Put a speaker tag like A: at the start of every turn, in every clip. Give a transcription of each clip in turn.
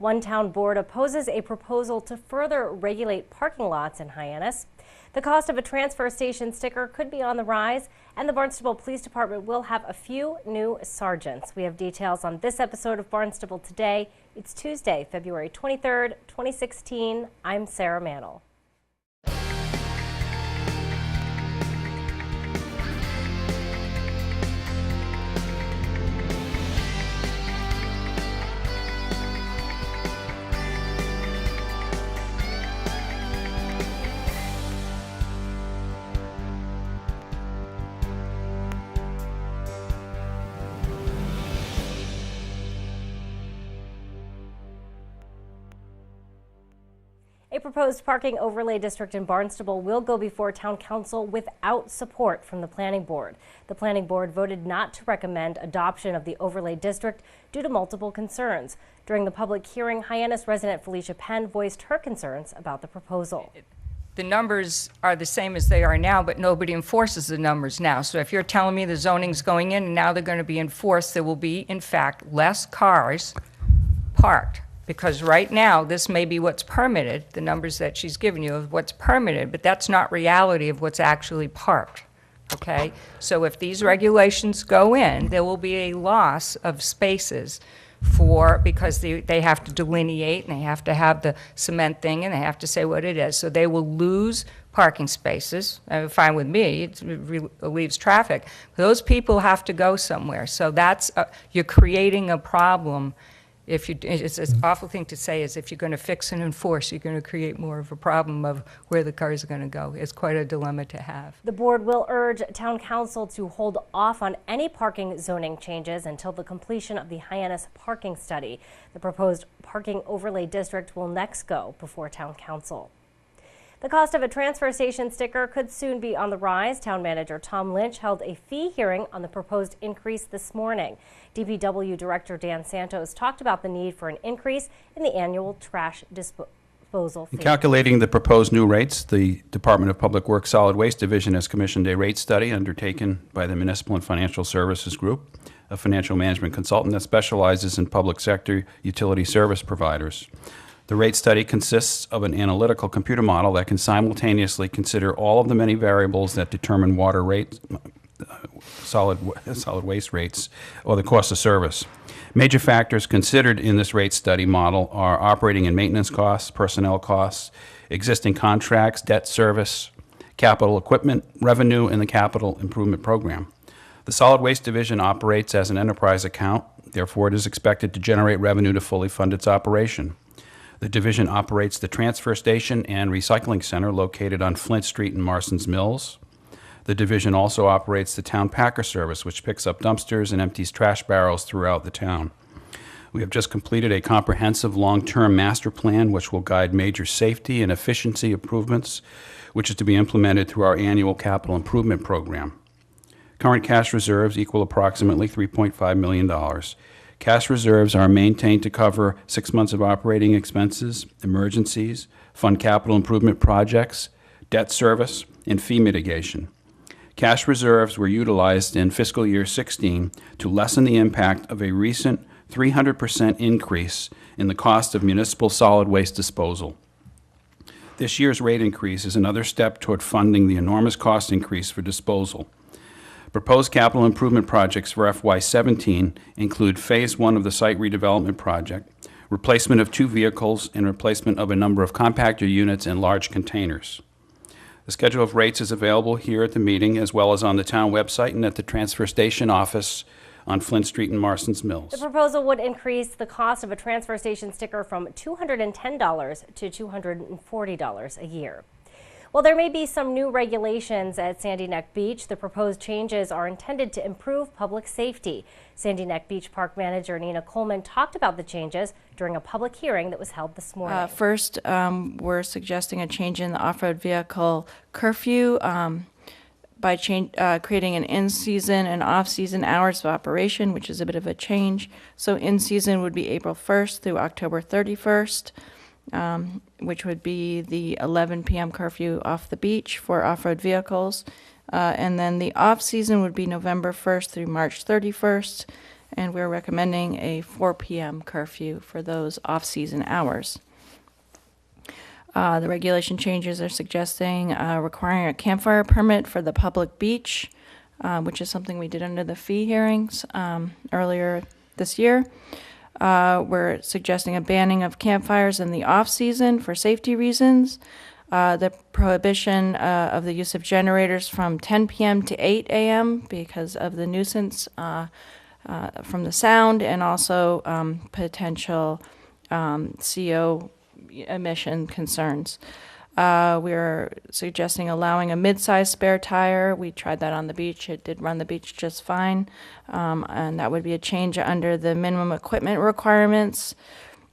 A: One town board opposes a proposal to further regulate parking lots in Hyannis. The cost of a transfer station sticker could be on the rise, and the Barnstable Police Department will have a few new sergeants. We have details on this episode of Barnstable Today. It's Tuesday, February 23rd, 2016. I'm Sarah Mantle. A proposed parking overlay district in Barnstable will go before Town Council without support from the Planning Board. The Planning Board voted not to recommend adoption of the overlay district due to multiple concerns. During the public hearing, Hyannis resident Felicia Penn voiced her concerns about the proposal.
B: The numbers are the same as they are now, but nobody enforces the numbers now. So if you're telling me the zoning's going in and now they're going to be enforced, there will be, in fact, less cars parked. Because right now, this may be what's permitted, the numbers that she's given you of what's permitted, but that's not reality of what's actually parked, okay? So if these regulations go in, there will be a loss of spaces because they have to delineate and they have to have the cement thing and they have to say what it is. So they will lose parking spaces. Fine with me, it relieves traffic. Those people have to go somewhere. So that's, you're creating a problem. It's an awful thing to say is if you're going to fix and enforce, you're going to create more of a problem of where the cars are going to go. It's quite a dilemma to have.
A: The board will urge Town Council to hold off on any parking zoning changes until the completion of the Hyannis parking study. The proposed parking overlay district will next go before Town Council. The cost of a transfer station sticker could soon be on the rise. Town Manager Tom Lynch held a fee hearing on the proposed increase this morning. DPW Director Dan Santos talked about the need for an increase in the annual trash disposal fee.
C: In calculating the proposed new rates, the Department of Public Works Solid Waste Division has commissioned a rate study undertaken by the Municipal and Financial Services Group, a financial management consultant that specializes in public sector utility service providers. The rate study consists of an analytical computer model that can simultaneously consider all of the many variables that determine water rates, solid waste rates, or the cost of service. Major factors considered in this rate study model are operating and maintenance costs, personnel costs, existing contracts, debt service, capital equipment, revenue, and the capital improvement program. The Solid Waste Division operates as an enterprise account. Therefore, it is expected to generate revenue to fully fund its operation. The division operates the transfer station and recycling center located on Flint Street in Marston's Mills. The division also operates the town packer service, which picks up dumpsters and empties trash barrels throughout the town. We have just completed a comprehensive long-term master plan which will guide major safety and efficiency improvements, which is to be implemented through our annual capital improvement program. Current cash reserves equal approximately $3.5 million. Cash reserves are maintained to cover 6 months of operating expenses, emergencies, fund capital improvement projects, debt service, and fee mitigation. Cash reserves were utilized in fiscal year 16 to lessen the impact of a recent 300% increase in the cost of municipal solid waste disposal. This year's rate increase is another step toward funding the enormous cost increase for disposal. Proposed capital improvement projects for FY17 include Phase 1 of the site redevelopment project, replacement of 2 vehicles, and replacement of a number of compactor units and large containers. The schedule of rates is available here at the meeting as well as on the town website and at the transfer station office on Flint Street in Marston's Mills.
A: The proposal would increase the cost of a transfer station sticker from $210 to $240 a year. While there may be some new regulations at Sandy Neck Beach, the proposed changes are intended to improve public safety. Sandy Neck Beach Park Manager Nina Coleman talked about the changes during a public hearing that was held this morning.
D: First, we're suggesting a change in the off-road vehicle curfew by creating an in-season and off-season hours of operation, which is a bit of a change. So in-season would be April 1st through October 31st. Which would be the 11 p.m. curfew off the beach for off-road vehicles. And then the off-season would be November 1st through March 31st. and we're recommending a 4 p.m. curfew for those off-season hours. The regulation changes are suggesting requiring a campfire permit for the public beach, which is something we did under the fee hearings earlier this year. We're suggesting a banning of campfires in the off-season for safety reasons. The prohibition of the use of generators from 10 p.m. to 8 a.m. because of the nuisance from the sound, and also potential CO emission concerns. We're suggesting allowing a mid-size spare tire. We tried that on the beach. It did run the beach just fine. And that would be a change under the minimum equipment requirements.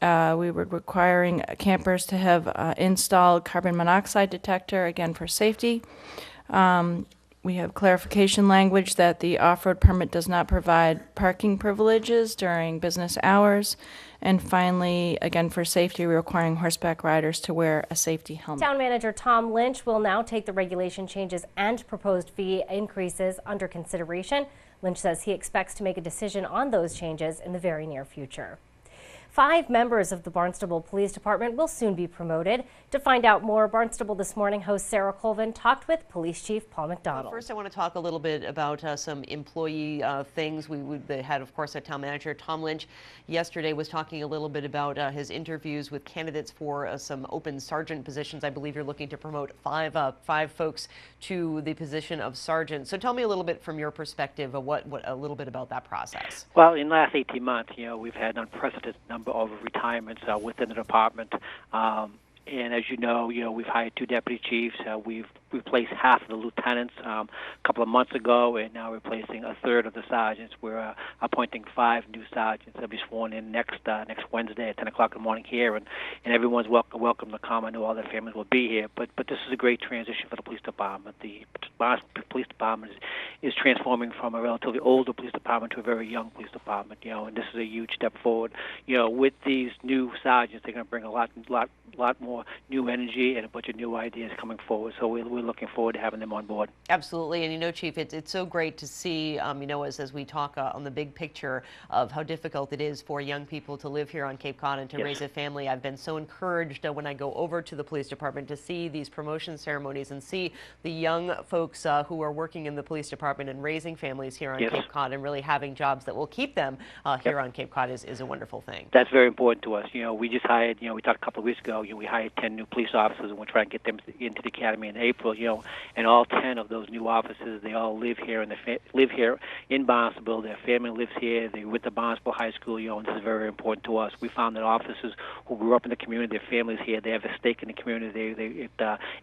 D: We were requiring campers to have installed carbon monoxide detector, again for safety. We have clarification language that the off-road permit does not provide parking privileges during business hours. And finally, again for safety, we're requiring horseback riders to wear a safety helmet.
A: Town Manager Tom Lynch will now take the regulation changes and proposed fee increases under consideration. Lynch says he expects to make a decision on those changes in the very near future. 5 members of the Barnstable Police Department will soon be promoted. To find out more, Barnstable This Morning host Sarah Colvin talked with Police Chief Paul McDonald.
E: First, I want to talk a little bit about some employee things. They had, of course, a town manager, Tom Lynch, yesterday was talking a little bit about his interviews with candidates for some open sergeant positions. I believe you're looking to promote five folks to the position of sergeant. So tell me a little bit from your perspective of a little bit about that process.
F: Well, in the last 18 months, we've had an unprecedented number of retirements within the department. And as you know, we've hired 2 deputy chiefs. We've replaced half of the lieutenants a couple of months ago, and now replacing a third of the sergeants. We're appointing 5 new sergeants. They'll be sworn in next Wednesday at 10 o'clock in the morning here, and everyone's welcome to come. I know all their families will be here, but this is a great transition for the police department. The police department is transforming from a relatively older police department to a very young police department, and this is a huge step forward. With these new sergeants, they're going to bring a lot more new energy and a bunch of new ideas coming forward. So we're looking forward to having them on board.
E: Absolutely, and Chief, it's so great to see, as we talk on the big picture of how difficult it is for young people to live here on Cape Cod and to raise a family. I've been so encouraged when I go over to the police department to see these promotion ceremonies and see the young folks who are working in the police department and raising families here on Cape Cod and really having jobs that will keep them here on Cape Cod is a wonderful thing.
F: That's very important to us. We just hired, we talked a couple of weeks ago, we hired 10 new police officers, and we're trying to get them into the academy in April, and all 10 of those new officers, they all live here, and they live here in Barnstable. Their family lives here. They're with the Barnstable High School, and this is very important to us. We found that officers who grew up in the community, their families here, they have a stake in the community.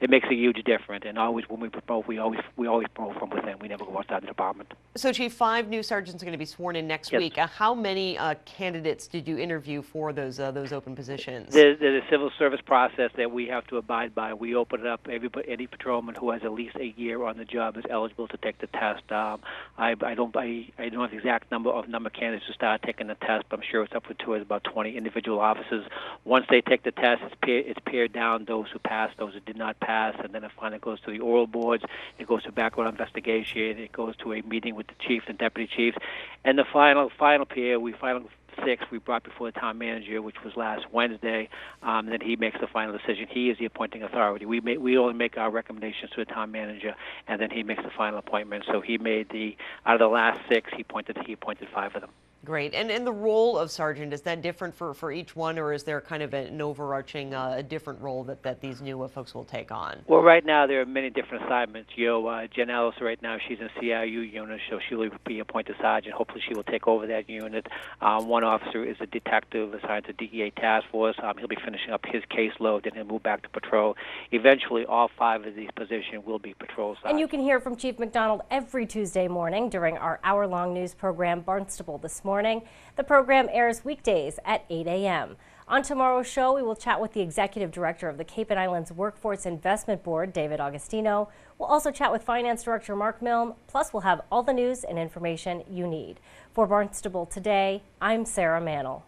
F: It makes a huge difference, and always when we promote, we always promote from within. We never go outside the department.
E: So, Chief, 5 new sergeants are going to be sworn in next week. How many candidates did you interview for those open positions?
F: There's a civil service process that we have to abide by. We open it up. Any patrolman who has at least a year on the job is eligible to take the test. I don't have the exact number of candidates who start taking the test, but I'm sure it's up to about 20 individual officers. Once they take the test, it's pared down, those who pass, those who did not pass, and then it finally goes to the oral boards. It goes to background investigation. It goes to a meeting with the chief and deputy chiefs, and the final pair, final 6 we brought before the town manager, which was last Wednesday. Then he makes the final decision. He is the appointing authority. We only make our recommendations to the town manager, and then he makes the final appointment. So he made out of the last 6, he appointed 5 of them.
E: Great. And the role of sergeant, is that different for each one, or is there kind of an overarching different role that these new folks will take on?
F: Well, right now there are many different assignments. Jen Ellis right now, she's in CIU unit, so she will be appointed sergeant. Hopefully she will take over that unit. One officer is a detective assigned to DEA task force. He'll be finishing up his caseload, and he'll move back to patrol. Eventually, all 5 of these positions will be patrol sergeants.
A: And you can hear from Chief McDonald every Tuesday morning during our hour-long news program, Barnstable This Morning. The program airs weekdays at 8 a.m. On tomorrow's show, we will chat with the Executive Director of the Cape and Islands Workforce Investment Board, David Augustino. We'll also chat with Finance Director Mark Milne, plus we'll have all the news and information you need. For Barnstable Today, I'm Sarah Mannel.